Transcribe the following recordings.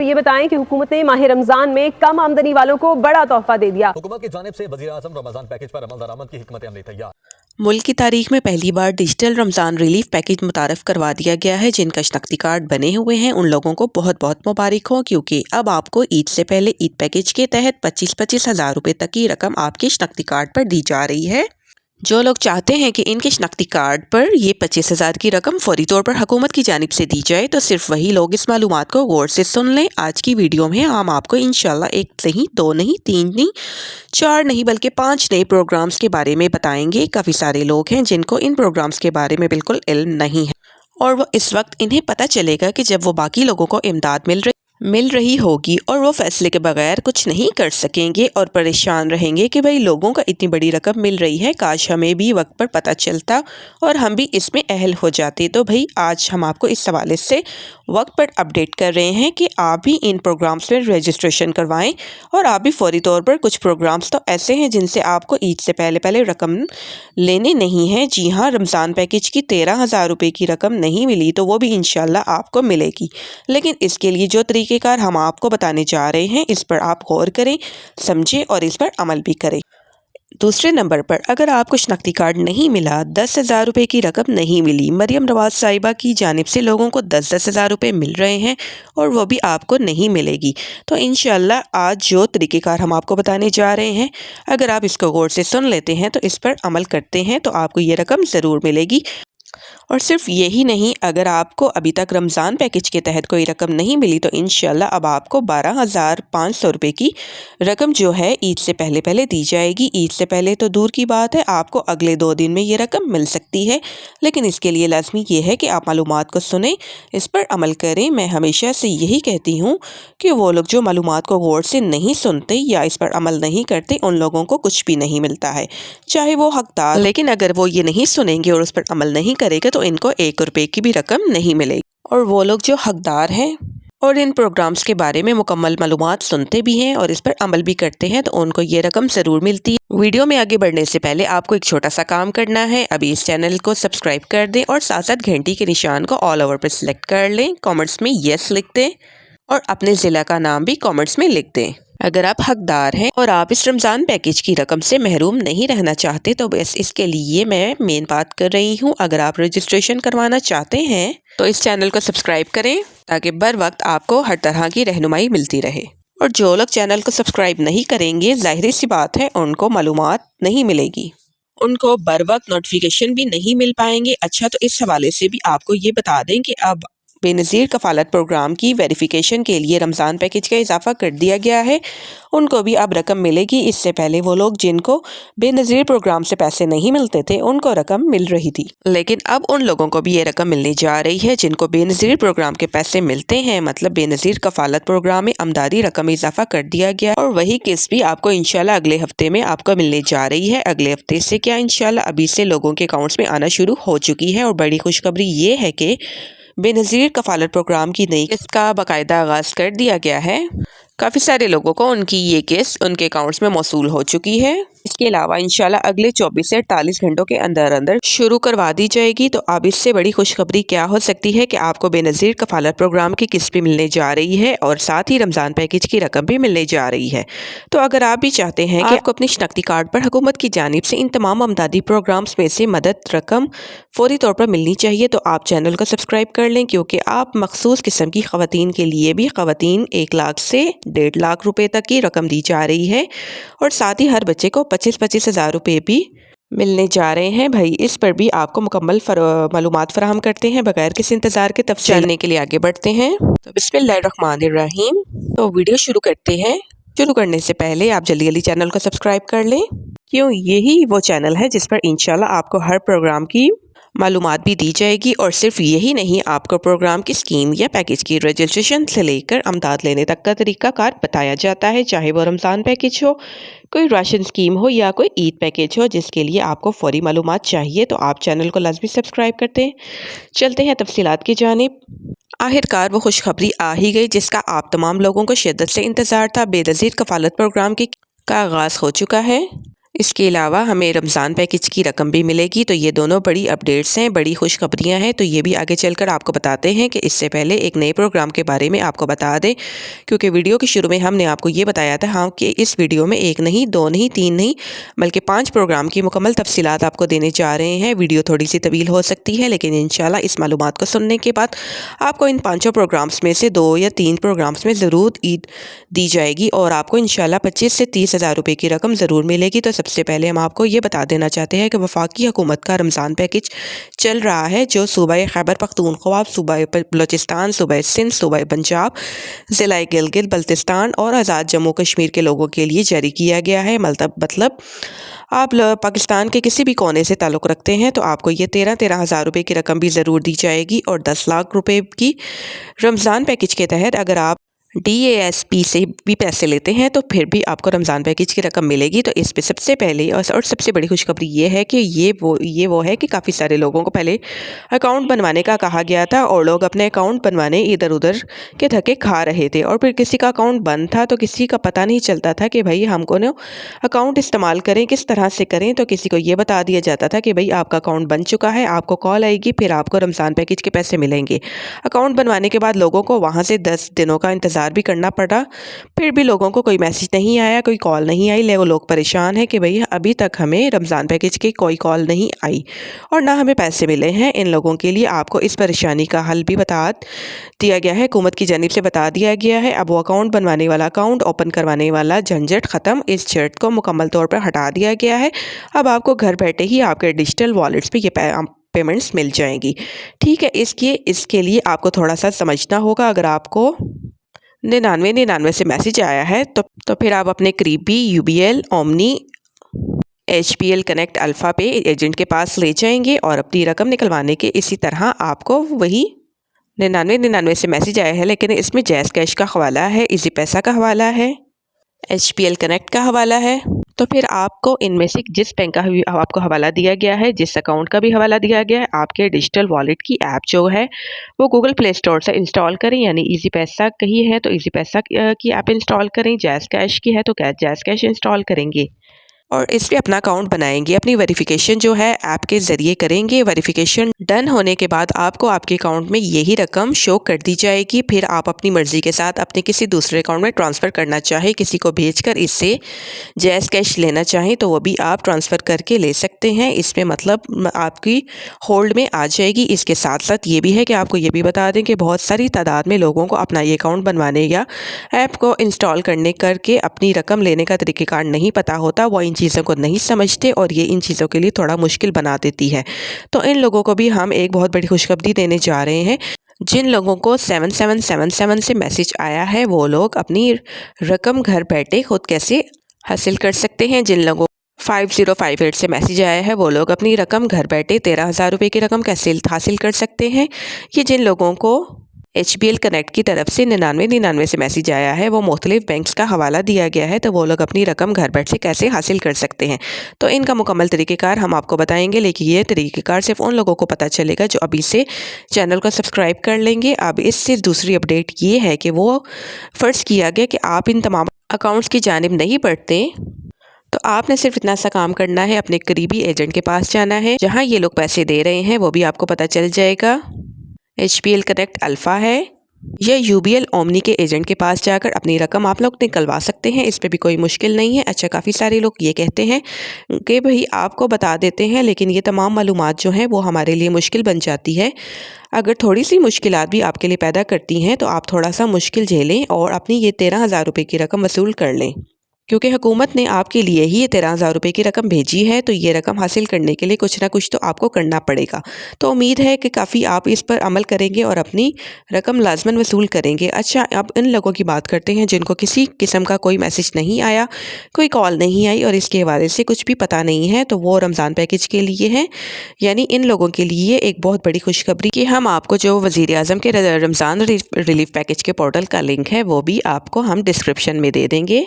یہ بتائیں کہ حکومت نے ماہ رمضان میں کم آمدنی والوں کو بڑا تحفہ دے دیا۔ حکومت کی جانب سے وزیر اعظم رمضان پیکج پر عمل درآمد کی حکمت عملی تیار۔ ملک کی تاریخ میں پہلی بار ڈیجیٹل رمضان ریلیف پیکج متعارف کروا دیا گیا ہے۔ جن کا شناختی کارڈ بنے ہوئے ہیں ان لوگوں کو بہت بہت مبارک ہو، کیونکہ اب آپ کو عید سے پہلے عید پیکج کے تحت 25 ہزار روپے تک کی رقم آپ کے شناختی کارڈ پر دی جا رہی ہے۔ جو لوگ چاہتے ہیں کہ ان کے شناختی کارڈ پر یہ 25 ہزار کی رقم فوری طور پر حکومت کی جانب سے دی جائے تو صرف وہی لوگ اس معلومات کو غور سے سن لیں۔ آج کی ویڈیو میں ہم آپ کو انشاءاللہ 1 نہیں، 2 نہیں، 3 نہیں، 4 نہیں بلکہ 5 نئے پروگرامز کے بارے میں بتائیں گے۔ کافی سارے لوگ ہیں جن کو ان پروگرامز کے بارے میں بالکل علم نہیں ہے، اور وہ اس وقت انہیں پتہ چلے گا کہ جب وہ باقی لوگوں کو امداد مل رہی ہوگی اور وہ فیصلے کے بغیر کچھ نہیں کر سکیں گے اور پریشان رہیں گے کہ بھئی لوگوں کا اتنی بڑی رقم مل رہی ہے، کاش ہمیں بھی وقت پر پتہ چلتا اور ہم بھی اس میں اہل ہو جاتے۔ تو بھئی آج ہم آپ کو اس حوالے سے وقت پر اپڈیٹ کر رہے ہیں کہ آپ بھی ان پروگرامز میں رجسٹریشن کروائیں، اور آپ بھی فوری طور پر کچھ پروگرامز تو ایسے ہیں جن سے آپ کو عید سے پہلے رقم لینے نہیں ہے۔ جی ہاں، رمضان پیکج کی 13,000 روپے کی رقم نہیں ملی تو وہ بھی انشاءاللہ آپ کو ملے گی، لیکن اس کے لیے جو طریقہ کار ہم آپ کو بتانے جا رہے ہیں اس پر آپ غور کریں، سمجھیں اور اس پر عمل بھی کریں۔ دوسرے نمبر پر اگر آپ کو شناختی کارڈ نہیں ملا، 10,000 روپے کی رقم نہیں ملی، مریم نواز صاحبہ کی جانب سے لوگوں کو 10,000 روپے مل رہے ہیں اور وہ بھی آپ کو نہیں ملے گی، تو انشاءاللہ آج جو طریقہ کار ہم آپ کو بتانے جا رہے ہیں اگر آپ اس کو غور سے سن لیتے ہیں تو اس پر عمل کرتے ہیں تو آپ کو یہ رقم ضرور ملے گی۔ اور صرف یہی نہیں، اگر آپ کو ابھی تک رمضان پیکج کے تحت کوئی رقم نہیں ملی تو انشاءاللہ اب آپ کو 12,500 روپے کی رقم جو ہے عید سے پہلے دی جائے گی۔ عید سے پہلے تو دور کی بات ہے، آپ کو اگلے 2 دن میں یہ رقم مل سکتی ہے، لیکن اس کے لیے لازمی یہ ہے کہ آپ معلومات کو سنیں، اس پر عمل کریں۔ میں ہمیشہ سے یہی کہتی ہوں کہ وہ لوگ جو معلومات کو غور سے نہیں سنتے یا اس پر عمل نہیں کرتے ان لوگوں کو کچھ بھی نہیں ملتا ہے، چاہے وہ حقدار، لیکن اگر وہ یہ نہیں سنیں گے اور اس پر عمل نہیں کرے گا تو ان کو 1 روپے کی بھی رقم نہیں ملے گی۔ اور وہ لوگ جو حقدار ہیں اور ان پروگرامز کے بارے میں مکمل معلومات سنتے بھی ہیں اور اس پر عمل بھی کرتے ہیں تو ان کو یہ رقم ضرور ملتی ہے۔ ویڈیو میں آگے بڑھنے سے پہلے آپ کو ایک چھوٹا سا کام کرنا ہے، ابھی اس چینل کو سبسکرائب کر دیں اور ساتھ گھنٹی کے نشان کو آل اوور پر سلیکٹ کر لیں، کامنٹس میں یس لکھ دیں اور اپنے ضلع کا نام بھی کامنٹس میں لکھ دیں۔ اگر آپ حقدار ہیں اور آپ اس رمضان پیکج کی رقم سے محروم نہیں رہنا چاہتے تو بس اس کے لیے میں مین بات کر رہی ہوں، اگر آپ رجسٹریشن کروانا چاہتے ہیں تو اس چینل کو سبسکرائب کریں تاکہ بر وقت آپ کو ہر طرح کی رہنمائی ملتی رہے۔ اور جو لوگ چینل کو سبسکرائب نہیں کریں گے، ظاہر سی بات ہے ان کو معلومات نہیں ملے گی، ان کو بر وقت نوٹیفیکیشن بھی نہیں مل پائیں گے۔ اچھا، تو اس حوالے سے بھی آپ کو یہ بتا دیں کہ اب بے نظیر کفالت پروگرام کی ویریفیکیشن کے لیے رمضان پیکج کا اضافہ کر دیا گیا ہے، ان کو بھی اب رقم ملے گی۔ اس سے پہلے وہ لوگ جن کو بے نظیر پروگرام سے پیسے نہیں ملتے تھے ان کو رقم مل رہی تھی، لیکن اب ان لوگوں کو بھی یہ رقم ملنے جا رہی ہے جن کو بے نظیر پروگرام کے پیسے ملتے ہیں، مطلب بے نظیر کفالت پروگرام میں امدادی رقم میں اضافہ کر دیا گیا، اور وہی قسط بھی آپ کو انشاءاللہ اگلے ہفتے میں آپ کو ملنے جا رہی ہے۔ اگلے ہفتے سے کیا، انشاءاللہ ابھی سے لوگوں کے اکاؤنٹس میں آنا شروع ہو چکی ہے، اور بڑی خوشخبری یہ ہے کہ بے نظیر کفالت پروگرام کی نئی قسط کا باقاعدہ آغاز کر دیا گیا ہے۔ کافی سارے لوگوں کو ان کی یہ قسط ان کے اکاؤنٹس میں موصول ہو چکی ہے۔ اس کے علاوہ انشاءاللہ اگلے 24 سے 48 گھنٹوں کے اندر شروع کروا دی جائے گی۔ تو اب اس سے بڑی خوشخبری کیا ہو سکتی ہے کہ آپ کو بے نظیر کفالت پروگرام کی قسط بھی ملنے جا رہی ہے اور ساتھ ہی رمضان پیکج کی رقم بھی ملنے جا رہی ہے۔ تو اگر آپ بھی چاہتے ہیں کہ آپ کو اپنی شناختی کارڈ پر حکومت کی جانب سے ان تمام امدادی پروگرامز میں سے مدد رقم فوری طور پر ملنی چاہیے تو آپ چینل کو سبسکرائب کر لیں، کیونکہ آپ مخصوص قسم کی خواتین کے لیے بھی خواتین 1 لاکھ سے 1.5 لاکھ روپے تک کی رقم دی جا رہی ہے، اور ساتھ ہی ہر بچے کو 25 ہزار روپے بھی ملنے جا رہے ہیں۔ بھائی اس پر بھی آپ کو مکمل معلومات فراہم کرتے ہیں بغیر کسی انتظار کے۔ تفصیل جاننے کے لیے آگے بڑھتے ہیں، تو بسم اللہ الرحمن الرحیم۔ تو ویڈیو شروع کرتے ہیں۔ شروع کرنے سے پہلے آپ جلدی چینل کو سبسکرائب کر لیں، کیوں یہی وہ چینل ہے جس پر انشاءاللہ آپ کو ہر پروگرام کی معلومات بھی دی جائے گی، اور صرف یہی نہیں، آپ کو پروگرام کی اسکیم یا پیکج کی رجسٹریشن سے لے کر امداد لینے تک کا طریقہ کار بتایا جاتا ہے، چاہے وہ رمضان پیکج ہو، کوئی راشن اسکیم ہو یا کوئی عید پیکج ہو جس کے لیے آپ کو فوری معلومات چاہیے تو آپ چینل کو لازمی سبسکرائب کرتے ہیں۔ چلتے ہیں تفصیلات کی جانب۔ آخرکار وہ خوشخبری آ ہی گئی جس کا آپ تمام لوگوں کو شدت سے انتظار تھا، بے نظیر کفالت پروگرام کا آغاز ہو چکا ہے۔ اس کے علاوہ ہمیں رمضان پیکج کی رقم بھی ملے گی. تو یہ دونوں بڑی اپڈیٹس ہیں, بڑی خوشخبریاں ہیں. تو یہ بھی آگے چل کر آپ کو بتاتے ہیں کہ اس سے پہلے ایک نئے پروگرام کے بارے میں آپ کو بتا دیں, کیونکہ ویڈیو کے شروع میں ہم نے آپ کو یہ بتایا تھا کہ اس ویڈیو میں 1 نہیں 2 نہیں 3 نہیں بلکہ 5 پروگرام کی مکمل تفصیلات آپ کو دینے جا رہے ہیں. ویڈیو تھوڑی سی طویل ہو سکتی ہے, لیکن انشاءاللہ اس معلومات کو سننے کے بعد آپ کو ان 5 پروگرامز میں سے 2 یا 3 پروگرامز میں ضرور عید دی جائے گی اور آپ کو انشاءاللہ 25 سے 30 ہزار روپے کی رقم ضرور ملے گی. تو سب سے پہلے ہم آپ کو یہ بتا دینا چاہتے ہیں کہ وفاقی حکومت کا رمضان پیکج چل رہا ہے, جو صوبہ خیبر پختونخوا, صوبہ بلوچستان, صوبہ سندھ, صوبہ پنجاب, ضلع گلگت بلتستان اور آزاد جموں کشمیر کے لوگوں کے لیے جاری کیا گیا ہے. مطلب آپ پاکستان کے کسی بھی کونے سے تعلق رکھتے ہیں تو آپ کو یہ 13 ہزار روپے کی رقم بھی ضرور دی جائے گی. اور 10 لاکھ روپے کی رمضان پیکج کے تحت اگر آپ DASP سے بھی پیسے لیتے ہیں تو پھر بھی آپ کو رمضان پیکج کی رقم ملے گی. تو اس پہ سب سے پہلے اور سب سے بڑی خوشخبری یہ ہے کہ یہ وہ ہے کہ کافی سارے لوگوں کو پہلے اکاؤنٹ بنوانے کا کہا گیا تھا اور لوگ اپنے اکاؤنٹ بنوانے ادھر ادھر کے دھکے کھا رہے تھے, اور پھر کسی کا اکاؤنٹ بند تھا تو کسی کا پتہ نہیں چلتا تھا کہ بھائی ہم کو اکاؤنٹ استعمال کریں, کس طرح سے کریں. تو کسی کو یہ بتا دیا جاتا تھا کہ بھائی آپ کا اکاؤنٹ بن چکا ہے, آپ کو کال آئے گی, پھر آپ کو رمضان پیکج کے پیسے ملیں گے. اکاؤنٹ بنوانے کے بعد لوگوں کو وہاں سے 10 دنوں کا انتظار بھی کرنا پڑا, پھر بھی لوگوں کو کوئی میسج نہیں آیا, کوئی کال نہیں آئی. وہ لوگ پریشان ہیں کہ بھئی ابھی تک ہمیں رمضان پیکج کی کوئی کال نہیں آئی اور نہ ہمیں پیسے ملے ہیں. ان لوگوں کے لیے آپ کو اس پریشانی کا حل بھی بتا دیا گیا ہے, حکومت کی جانب سے بتا دیا گیا ہے. اب وہ اکاؤنٹ بنوانے والا, اکاؤنٹ اوپن کروانے والا جھنجٹ ختم, اس جھٹ کو مکمل طور پر ہٹا دیا گیا ہے. اب آپ کو گھر بیٹھے ہی آپ کے ڈیجیٹل والیٹس پہ یہ پیمنٹس مل جائیں گی. ٹھیک ہے, اس کے لیے آپ کو تھوڑا سا سمجھنا ہوگا. اگر آپ کو 99 سے میسج آیا ہے تو پھر آپ اپنے قریبی UBL, Omni, HPL connect Alfa pay agent کے پاس لے جائیں گے اور اپنی رقم نکلوانے کے اسی طرح آپ کو وہی 99 سے میسج آیا ہے, لیکن اس میں جیز کیش کا حوالہ ہے, ایزی پیسہ کا حوالہ ہے, HPL کنیکٹ کا حوالہ ہے. تو پھر آپ کو ان میں سے جس بینک کا آپ کو حوالہ دیا گیا ہے, جس اکاؤنٹ کا بھی حوالہ دیا گیا ہے, آپ کے ڈیجیٹل والیٹ کی ایپ جو ہے وہ گوگل پلے اسٹور سے انسٹال کریں. یعنی ایزی پیسہ کہی ہے تو ایزی پیسہ کی ایپ انسٹال کریں, جیز کیش کی ہے تو جیز کیش انسٹال کریں گے اور اس پہ اپنا اکاؤنٹ بنائیں گے. اپنی ویریفیکیشن جو ہے ایپ کے ذریعے کریں گے. ویریفیکیشن ڈن ہونے کے بعد آپ کو آپ کے اکاؤنٹ میں یہی رقم شو کر دی جائے گی. پھر آپ اپنی مرضی کے ساتھ اپنے کسی دوسرے اکاؤنٹ میں ٹرانسفر کرنا چاہیں, کسی کو بھیج کر اس سے جیز کیش لینا چاہیں تو وہ بھی آپ ٹرانسفر کر کے لے سکتے ہیں. اس میں مطلب آپ کی ہولڈ میں آ جائے گی. اس کے ساتھ ساتھ یہ بھی ہے کہ آپ کو یہ بھی بتا دیں کہ بہت ساری تعداد میں لوگوں کو اپنا یہ اکاؤنٹ بنوانے یا ایپ کو انسٹال کرنے کر کے اپنی رقم لینے کا طریقہ کار نہیں پتہ ہوتا, وہ ان چیزوں کو نہیں سمجھتے اور یہ ان چیزوں کے لیے تھوڑا مشکل بنا دیتی ہے. تو ان لوگوں کو بھی ہم ایک بہت بڑی خوشخبری دینے جا رہے ہیں. جن لوگوں کو 7777 سے میسج آیا ہے وہ لوگ اپنی رقم گھر بیٹھے خود کیسے حاصل کر سکتے ہیں. جن لوگوں 5058 سے میسج آیا ہے وہ لوگ اپنی رقم گھر بیٹھے 13,000 روپے کی رقم کیسے حاصل کر سکتے ہیں. یہ جن لوگوں کو HPL کنیکٹ کی طرف سے 99 سے میسج آیا ہے وہ مختلف بینکس کا حوالہ دیا گیا ہے تو وہ لوگ اپنی رقم گھر بیٹھ سے کیسے حاصل کر سکتے ہیں. تو ان کا مکمل طریقہ کار ہم آپ کو بتائیں گے, لیکن یہ طریقہ کار صرف ان لوگوں کو پتہ چلے گا جو ابھی سے چینل کو سبسکرائب کر لیں گے. اب اس سے دوسری اپڈیٹ یہ ہے کہ وہ فرض کیا گیا کہ آپ ان تمام اکاؤنٹس کی جانب نہیں بڑھتے تو آپ نے صرف اتنا سا کام کرنا ہے, اپنے قریبی ایجنٹ کے پاس جانا ہے جہاں یہ لوگ پیسے دے رہے ہیں وہ بھی آپ کو پتہ چل جائے گا. HPL کنیکٹ الفا ہے یا UBL اومنی کے ایجنٹ کے پاس جا کر اپنی رقم آپ لوگ نکلوا سکتے ہیں. اس پہ بھی کوئی مشکل نہیں ہے. اچھا, کافی سارے لوگ یہ کہتے ہیں کہ بھئی آپ کو بتا دیتے ہیں لیکن یہ تمام معلومات جو ہیں وہ ہمارے لیے مشکل بن جاتی ہے. اگر تھوڑی سی مشکلات بھی آپ کے لیے پیدا کرتی ہیں تو آپ تھوڑا سا مشکل جھیلیں اور اپنی یہ 13,000 روپے کی رقم وصول کر لیں, کیونکہ حکومت نے آپ کے لیے ہی یہ 13,000 روپے کی رقم بھیجی ہے. تو یہ رقم حاصل کرنے کے لیے کچھ نہ کچھ تو آپ کو کرنا پڑے گا. تو امید ہے کہ کافی آپ اس پر عمل کریں گے اور اپنی رقم لازماً وصول کریں گے. اچھا, اب ان لوگوں کی بات کرتے ہیں جن کو کسی قسم کا کوئی میسج نہیں آیا, کوئی کال نہیں آئی اور اس کے حوالے سے کچھ بھی پتہ نہیں ہے. تو وہ رمضان پیکج کے لیے ہیں. یعنی ان لوگوں کے لیے ایک بہت بڑی خوشخبری کہ ہم آپ کو جو وزیر اعظم کے رمضان ریلیف پیکج کے پورٹل کا لنک ہے وہ بھی آپ کو ہم ڈسکرپشن میں دے دیں گے.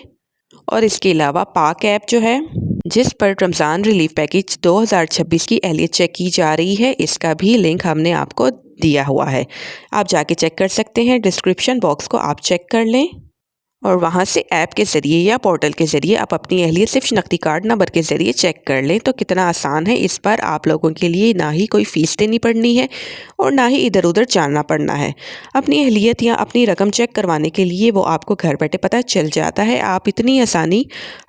اور اس کے علاوہ پاک ایپ جو ہے جس پر رمضان ریلیف پیکج 2026 کی اہلیت چیک کی جا رہی ہے, اس کا بھی لنک ہم نے آپ کو دیا ہوا ہے. آپ جا کے چیک کر سکتے ہیں, ڈسکرپشن باکس کو آپ چیک کر لیں. اور وہاں سے ایپ کے ذریعے یا پورٹل کے ذریعے آپ اپنی اہلیت صرف شناختی کارڈ نمبر کے ذریعے چیک کر لیں تو کتنا آسان ہے۔ اس پر آپ لوگوں کے لیے نہ ہی کوئی فیس دینی پڑنی ہے اور نہ ہی ادھر ادھر جاننا پڑنا ہے۔ اپنی اہلیت یا اپنی رقم چیک کروانے کے لیے وہ آپ کو گھر بیٹھے پتہ چل جاتا ہے۔ آپ اتنی آسانی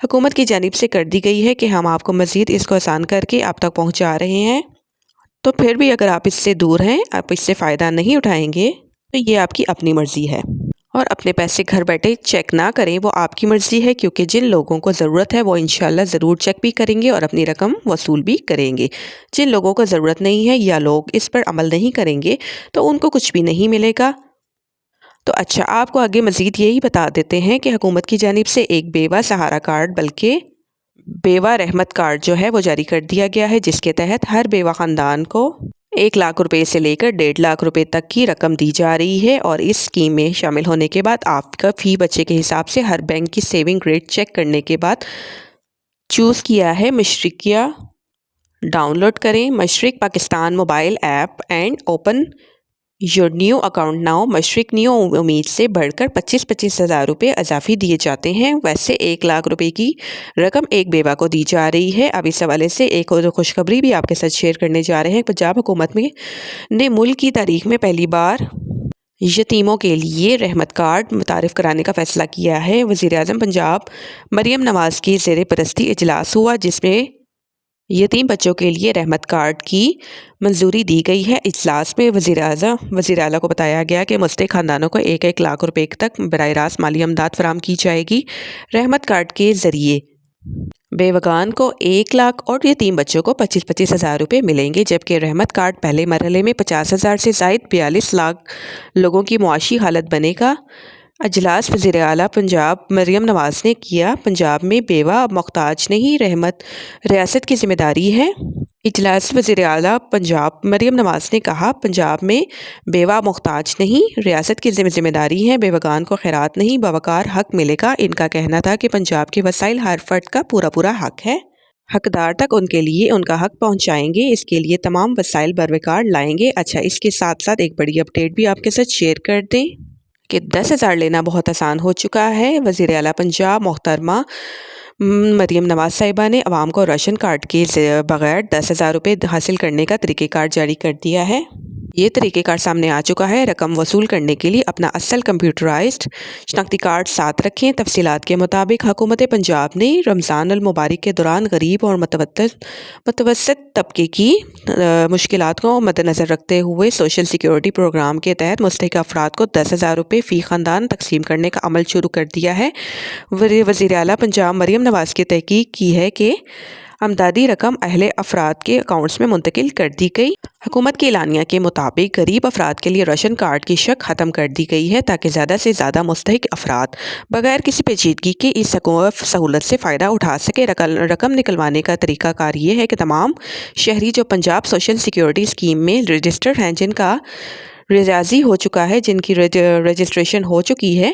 حکومت کی جانب سے کر دی گئی ہے کہ ہم آپ کو مزید اس کو آسان کر کے آپ تک پہنچا رہے ہیں۔ تو پھر بھی اگر آپ اس سے دور ہیں، آپ اس سے فائدہ نہیں اٹھائیں گے تو یہ آپ کی اپنی مرضی ہے، اور اپنے پیسے گھر بیٹھے چیک نہ کریں وہ آپ کی مرضی ہے، کیونکہ جن لوگوں کو ضرورت ہے وہ انشاءاللہ ضرور چیک بھی کریں گے اور اپنی رقم وصول بھی کریں گے۔ جن لوگوں کو ضرورت نہیں ہے یا لوگ اس پر عمل نہیں کریں گے تو ان کو کچھ بھی نہیں ملے گا۔ تو اچھا، آپ کو آگے مزید یہی بتا دیتے ہیں کہ حکومت کی جانب سے ایک بیوہ سہارا کارڈ بلکہ بیوہ رحمت کارڈ جو ہے وہ جاری کر دیا گیا ہے، جس کے تحت ہر بیوہ خاندان کو 1 لاکھ روپے سے لے کر 1.5 لاکھ روپے تک کی رقم دی جا رہی ہے، اور اس اسکیم میں شامل ہونے کے بعد آپ کا فی بچے کے حساب سے ہر بینک کی سیونگ ریٹ چیک کرنے کے بعد چوز کیا ہے مشرقیہ۔ ڈاؤن لوڈ کریں مشرق Pakistan mobile app and open your new account now. مشرق نیو امید سے بڑھ کر 25 ہزار روپے اضافی دیے جاتے ہیں۔ ویسے 1 لاکھ روپے کی رقم ایک بیوہ کو دی جا رہی ہے۔ اب اس حوالے سے ایک اور خوشخبری بھی آپ کے ساتھ شیئر کرنے جا رہے ہیں۔ پنجاب حکومت نے ملک کی تاریخ میں پہلی بار یتیموں کے لیے رحمت کارڈ متعارف کرانے کا فیصلہ کیا ہے۔ وزیر اعظم پنجاب مریم نواز کی زیر پرستی اجلاس ہوا، جس میں یتیم بچوں کے لیے رحمت کارڈ کی منظوری دی گئی ہے۔ اجلاس میں وزیر اعلیٰ کو بتایا گیا کہ مستحق خاندانوں کو 1 لاکھ روپے تک براہ راست مالی امداد فراہم کی جائے گی۔ رحمت کارڈ کے ذریعے بیوگان کو 1 لاکھ اور یتیم بچوں کو 25 ہزار روپے ملیں گے، جبکہ رحمت کارڈ پہلے مرحلے میں 50 ہزار سے زائد 42 لاکھ لوگوں کی معاشی حالت بنے گا۔ اجلاس وزیر اعلیٰ پنجاب مریم نواز نے کیا۔ پنجاب میں بیوہ محتاج نہیں، رحمت ریاست کی ذمہ داری ہے۔ اجلاس وزیر اعلیٰ پنجاب مریم نواز نے کہا، پنجاب میں بیوہ محتاج نہیں، ریاست کی ذمہ داری ہے۔ بیوگان کو خیرات نہیں باوقار حق ملے گا۔ ان کا کہنا تھا کہ پنجاب کے وسائل ہر فرد کا پورا حق ہے، حقدار تک ان کے لیے ان کا حق پہنچائیں گے، اس کے لیے تمام وسائل بروقار لائیں گے۔ اچھا، اس کے ساتھ ساتھ ایک بڑی اپڈیٹ بھی آپ کے ساتھ شیئر کر دیں کہ 10,000 لینا بہت آسان ہو چکا ہے۔ وزیر اعلیٰ پنجاب محترمہ مریم نواز صاحبہ نے عوام کو راشن کارڈ کے بغیر 10,000 روپے حاصل کرنے کا طریقہ کار جاری کر دیا ہے۔ یہ طریقہ کار سامنے آ چکا ہے۔ رقم وصول کرنے کے لیے اپنا اصل کمپیوٹرائزڈ شناختی کارڈ ساتھ رکھیں۔ تفصیلات کے مطابق حکومت پنجاب نے رمضان المبارک کے دوران غریب اور متوسط طبقے کی مشکلات کو مد نظر رکھتے ہوئے سوشل سیکیورٹی پروگرام کے تحت مستحق افراد کو 10,000 روپے فی خاندان تقسیم کرنے کا عمل شروع کر دیا ہے۔ وزیر اعلیٰ پنجاب مریم نواز کی تحقیق کی ہے کہ امدادی رقم اہل افراد کے اکاؤنٹس میں منتقل کر دی گئی۔ حکومت کے اعلامیہ کے مطابق غریب افراد کے لیے راشن کارڈ کی شق ختم کر دی گئی ہے، تاکہ زیادہ سے زیادہ مستحق افراد بغیر کسی پیچیدگی کے اس سہولت سے فائدہ اٹھا سکے۔ رقم نکلوانے کا طریقہ کار یہ ہے کہ تمام شہری جو پنجاب سوشل سیکیورٹی اسکیم میں رجسٹرڈ ہیں، جن کا ریاضی ہو چکا ہے، جن کی رجسٹریشن ہو چکی ہے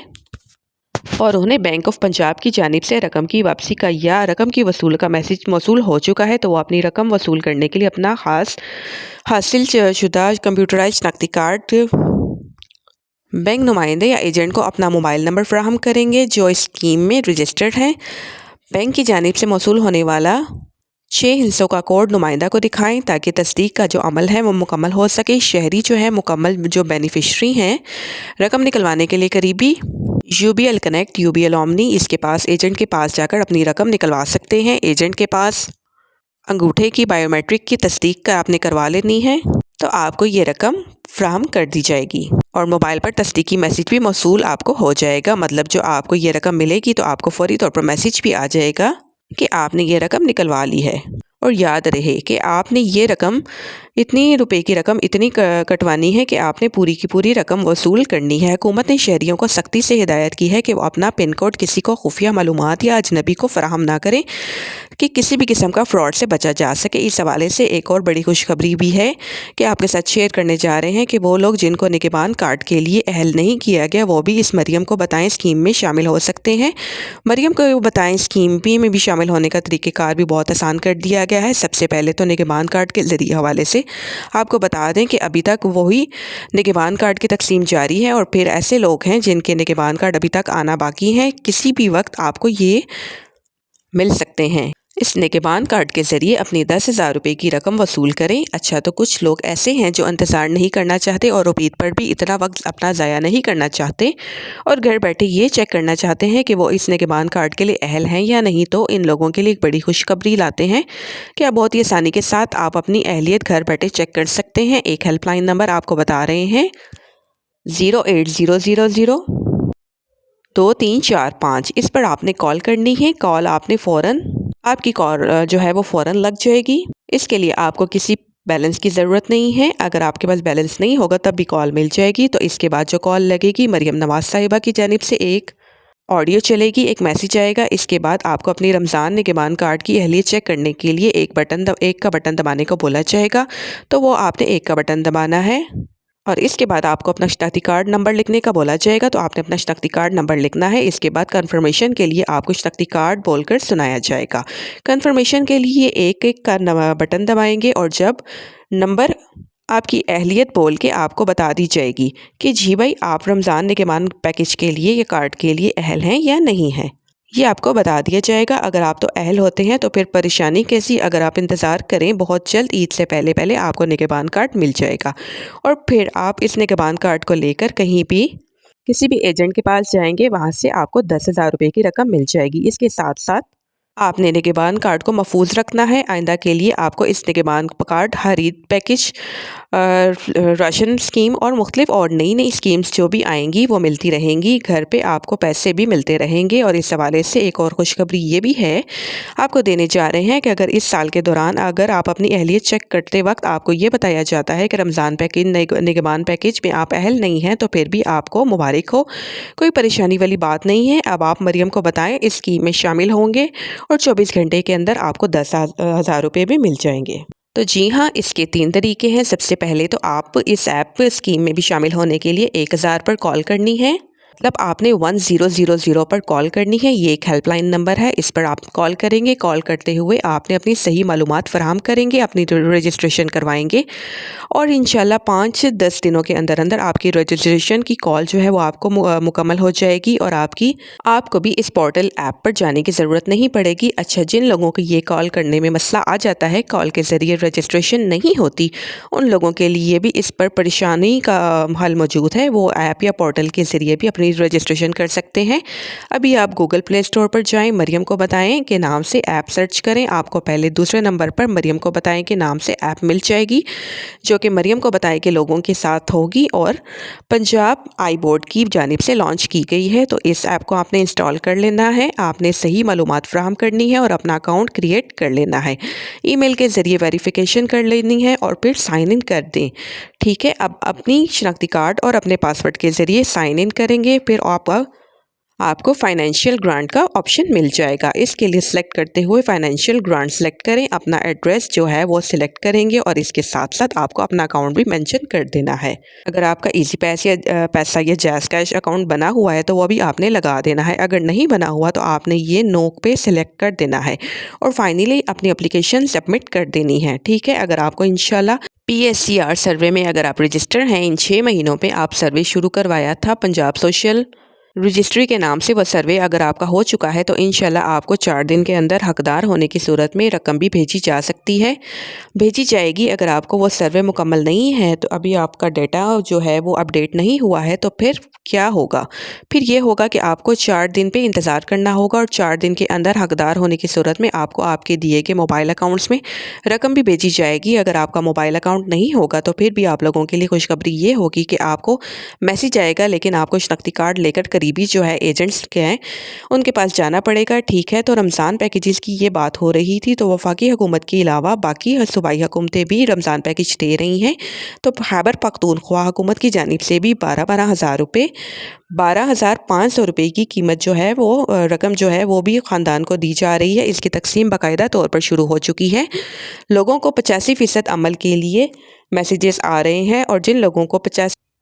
اور انہیں بینک آف پنجاب کی جانب سے رقم کی واپسی کا یا رقم کی وصول کا میسج موصول ہو چکا ہے، تو وہ اپنی رقم وصول کرنے کے لیے اپنا حاصل شدہ کمپیوٹرائزڈ شناختی کارڈ بینک نمائندے یا ایجنٹ کو اپنا موبائل نمبر فراہم کریں گے جو اس اسکیم میں رجسٹرڈ ہیں۔ بینک کی جانب سے موصول ہونے والا 6 ہندسوں کا کوڈ نمائندہ کو دکھائیں تاکہ تصدیق کا جو عمل ہے وہ مکمل ہو سکے۔ شہری جو ہے مکمل جو بینیفیشری ہیں رقم نکلوانے کے لیے قریبی UBL کنیکٹ UBL اومنی اس کے پاس ایجنٹ کے پاس جا کر اپنی رقم نکلوا سکتے ہیں۔ ایجنٹ کے پاس انگوٹھے کی بائیو میٹرک کی تصدیق کا آپ نے کروا لینی ہے تو آپ کو یہ رقم فراہم کر دی جائے گی، اور موبائل پر تصدیقی میسج بھی موصول آپ کو ہو جائے گا۔ مطلب جو آپ کو یہ رقم ملے گی تو آپ کو فوری طور پر میسج بھی آ جائے گا کہ آپ نے یہ رقم نکلوا لی ہے۔ اور یاد رہے کہ آپ نے یہ رقم اتنی روپے کی رقم اتنی کٹوانی ہے کہ آپ نے پوری کی پوری رقم وصول کرنی ہے۔ حکومت نے شہریوں کو سختی سے ہدایت کی ہے کہ وہ اپنا پن کوڈ کسی کو خفیہ معلومات یا اجنبی کو فراہم نہ کریں کہ کسی بھی قسم کا فراڈ سے بچا جا سکے۔ اس حوالے سے ایک اور بڑی خوشخبری بھی ہے کہ آپ کے ساتھ شیئر کرنے جا رہے ہیں کہ وہ لوگ جن کو نگہبان کارڈ کے لیے اہل نہیں کیا گیا وہ بھی اس مریم کو بتائیں اسکیم میں شامل ہو سکتے ہیں۔ مریم کو بتائیں اسکیم میں بھی شامل ہونے کا طریقہ کار بھی بہت آسان کر دیا گیا ہے۔ سب سے پہلے تو نگہبان کارڈ کے ذریعے حوالے سے سے آپ کو بتا دیں کہ ابھی تک وہی نگہبان کارڈ کی تقسیم جاری ہے، اور پھر ایسے لوگ ہیں جن کے نگہبان کارڈ ابھی تک آنا باقی ہیں، کسی بھی وقت آپ کو یہ مل سکتے ہیں۔ اس نگہبان کارڈ کے ذریعے اپنی 10,000 روپے کی رقم وصول کریں۔ اچھا، تو کچھ لوگ ایسے ہیں جو انتظار نہیں کرنا چاہتے اور امید پر بھی اتنا وقت اپنا ضائع نہیں کرنا چاہتے، اور گھر بیٹھے یہ چیک کرنا چاہتے ہیں کہ وہ اس نگہبان کارڈ کے لیے اہل ہیں یا نہیں۔ تو ان لوگوں کے لیے ایک بڑی خوشخبری لاتے ہیں کہ اب بہت ہی آسانی کے ساتھ آپ اپنی اہلیت گھر بیٹھے چیک کر سکتے ہیں۔ ایک ہیلپ لائن نمبر آپ کو بتا رہے ہیں 080002345، اس پر آپ نے کال کرنی ہے۔ کال آپ نے آپ کی کال جو ہے وہ فوراً لگ جائے گی۔ اس کے لیے آپ کو کسی بیلنس کی ضرورت نہیں ہے، اگر آپ کے پاس بیلنس نہیں ہوگا تب بھی کال مل جائے گی۔ تو اس کے بعد جو کال لگے گی، مریم نواز صاحبہ کی جانب سے ایک آڈیو چلے گی، ایک میسیج آئے گا۔ اس کے بعد آپ کو اپنی رمضان نگہبان کارڈ کی اہلیت چیک کرنے کے لیے ایک کا بٹن دبانے کو بولا جائے گا، تو وہ آپ نے ایک کا بٹن دبانا ہے، اور اس کے بعد آپ کو اپنا شناختی کارڈ نمبر لکھنے کا بولا جائے گا، تو آپ نے اپنا شناختی کارڈ نمبر لکھنا ہے۔ اس کے بعد کنفرمیشن کے لیے آپ کو شناختی کارڈ بول کر سنایا جائے گا۔ کنفرمیشن کے لیے ایک کا بٹن دبائیں گے، اور جب نمبر آپ کی اہلیت بول کے آپ کو بتا دی جائے گی کہ جی بھائی آپ رمضان نگہبان پیکج کے لیے یا کارڈ کے لیے اہل ہیں یا نہیں ہیں، یہ آپ کو بتا دیا جائے گا۔ اگر آپ تو اہل ہوتے ہیں تو پھر پریشانی کیسی، اگر آپ انتظار کریں بہت جلد عید سے پہلے آپ کو نگہبان کارڈ مل جائے گا، اور پھر آپ اس نگہبان کارڈ کو لے کر کہیں بھی کسی بھی ایجنٹ کے پاس جائیں گے، وہاں سے آپ کو 10,000 روپے کی رقم مل جائے گی۔ اس کے ساتھ ساتھ آپ نے نگہبان کارڈ کو محفوظ رکھنا ہے۔ آئندہ کے لیے آپ کو اس نگہبان کارڈ ہر عید پیکج، راشن اسکیم اور مختلف اور نئی اسکیمز جو بھی آئیں گی وہ ملتی رہیں گی، گھر پہ آپ کو پیسے بھی ملتے رہیں گے۔ اور اس حوالے سے ایک اور خوشخبری یہ بھی ہے آپ کو دینے جا رہے ہیں کہ اگر اس سال کے دوران اگر آپ اپنی اہلیت چیک کرتے وقت آپ کو یہ بتایا جاتا ہے کہ رمضان نگہبان پیکج میں آپ اہل نہیں ہیں، تو پھر بھی آپ کو مبارک ہو، کوئی پریشانی والی بات نہیں ہے۔ اب آپ مریم کو بتائیں، اس اسکیم میں شامل ہوں گے اور 24 گھنٹے کے اندر آپ کو 10,000 روپے بھی مل جائیں گے۔ تو جی ہاں، اس کے 3 طریقے ہیں۔ سب سے پہلے تو آپ اس ایپ اسکیم میں بھی شامل ہونے کے لیے 1000 پر کال کرنی ہے، مطلب آپ نے 1000 پر کال کرنی ہے۔ یہ ایک ہیلپ لائن نمبر ہے، اس پر آپ کال کریں گے۔ کال کرتے ہوئے آپ نے اپنی صحیح معلومات فراہم کریں گے، اپنی رجسٹریشن کروائیں گے، اور انشاءاللہ 5-10 دنوں کے اندر آپ کی رجسٹریشن کی کال جو ہے وہ آپ کو مکمل ہو جائے گی، اور آپ کو بھی اس پورٹل ایپ پر جانے کی ضرورت نہیں پڑے گی۔ اچھا، جن لوگوں کو یہ کال کرنے میں مسئلہ آ جاتا ہے، کال کے ذریعے رجسٹریشن نہیں ہوتی، ان لوگوں کے لیے بھی اس پر پریشانی کا حل موجود ہے، وہ ایپ یا پورٹل کے ذریعے بھی اپنی رجسٹریشن کر سکتے ہیں۔ ابھی آپ گوگل پلے اسٹور پر جائیں، مریم کو بتائیں کہ نام سے ایپ سرچ کریں، آپ کو پہلے دوسرے نمبر پر مریم کو بتائیں کہ نام سے ایپ مل جائے گی، جو کہ مریم کو بتائے کہ لوگوں کے ساتھ ہوگی اور پنجاب آئی بورڈ کی جانب سے لانچ کی گئی ہے۔ تو اس ایپ کو آپ نے انسٹال کر لینا ہے، آپ نے صحیح معلومات فراہم کرنی ہے اور اپنا اکاؤنٹ کریٹ کر لینا ہے، ای میل کے ذریعے ویریفیکیشن کر لینی ہے، اور پھر سائن ان کر دیں۔ ٹھیک ہے، اب اپنی شناختی کارڈ اور اپنے پاسورڈ کے ذریعے سائن ان کریں گے، پھر آپ کو فائنینشیل گرانٹ کا آپشن مل جائے گا۔ اس کے لیے سلیکٹ کرتے ہوئے فائنینشیل گرانٹ سلیکٹ کریں، اپنا ایڈریس جو ہے وہ سلیکٹ کریں گے، اور اس کے ساتھ ساتھ آپ کو اپنا اکاؤنٹ بھی مینشن کر دینا ہے۔ اگر آپ کا ایزی پیسہ یا جیز کیش اکاؤنٹ بنا ہوا ہے تو وہ بھی آپ نے لگا دینا ہے، اگر نہیں بنا ہوا تو آپ نے یہ نوک پہ سلیکٹ کر دینا ہے، اور فائنلی اپنی اپلیکیشن سبمٹ کر دینی ہے۔ ٹھیک ہے، اگر آپ کو انشاءاللہ PSCR سروے میں اگر آپ رجسٹر ہیں، ان 6 مہینوں پہ آپ سروے شروع کروایا تھا پنجاب سوشل رجسٹری کے نام سے، وہ سروے اگر آپ کا ہو چکا ہے تو انشاءاللہ آپ کو 4 دن کے اندر حقدار ہونے کی صورت میں رقم بھی بھیجی جا سکتی ہے، بھیجی جائے گی۔ اگر آپ کو وہ سروے مکمل نہیں ہے تو ابھی آپ کا ڈیٹا جو ہے وہ اپڈیٹ نہیں ہوا ہے، تو پھر کیا ہوگا؟ پھر یہ ہوگا کہ آپ کو 4 دن پہ انتظار کرنا ہوگا، اور 4 دن کے اندر حقدار ہونے کی صورت میں آپ کو آپ کے دیے کے موبائل اکاؤنٹس میں رقم بھی بھیجی جائے گی۔ اگر آپ کا موبائل اکاؤنٹ نہیں ہوگا تو پھر بھی آپ لوگوں کے لیے خوشخبری یہ ہوگی کہ آپ کو میسیج آئے گا، لیکن آپ کو شناختی کارڈ لے کر قریبی جو ہے ایجنٹس کے ہیں ان کے پاس جانا پڑے گا۔ ٹھیک ہے، تو رمضان پیکیجز کی یہ بات ہو رہی تھی، تو وفاقی حکومت کے علاوہ باقی صوبائی حکومتیں بھی رمضان پیکیج دے رہی ہیں۔ تو خیبر پختونخوا حکومت کی جانب سے بھی 12,000 روپے 12,500 روپے کی قیمت جو ہے وہ رقم جو ہے وہ بھی خاندان کو دی جا رہی ہے۔ اس کی تقسیم باقاعدہ طور پر شروع ہو چکی ہے، لوگوں کو 85% عمل کے لیے میسیجز آ رہے ہیں، اور جن لوگوں کو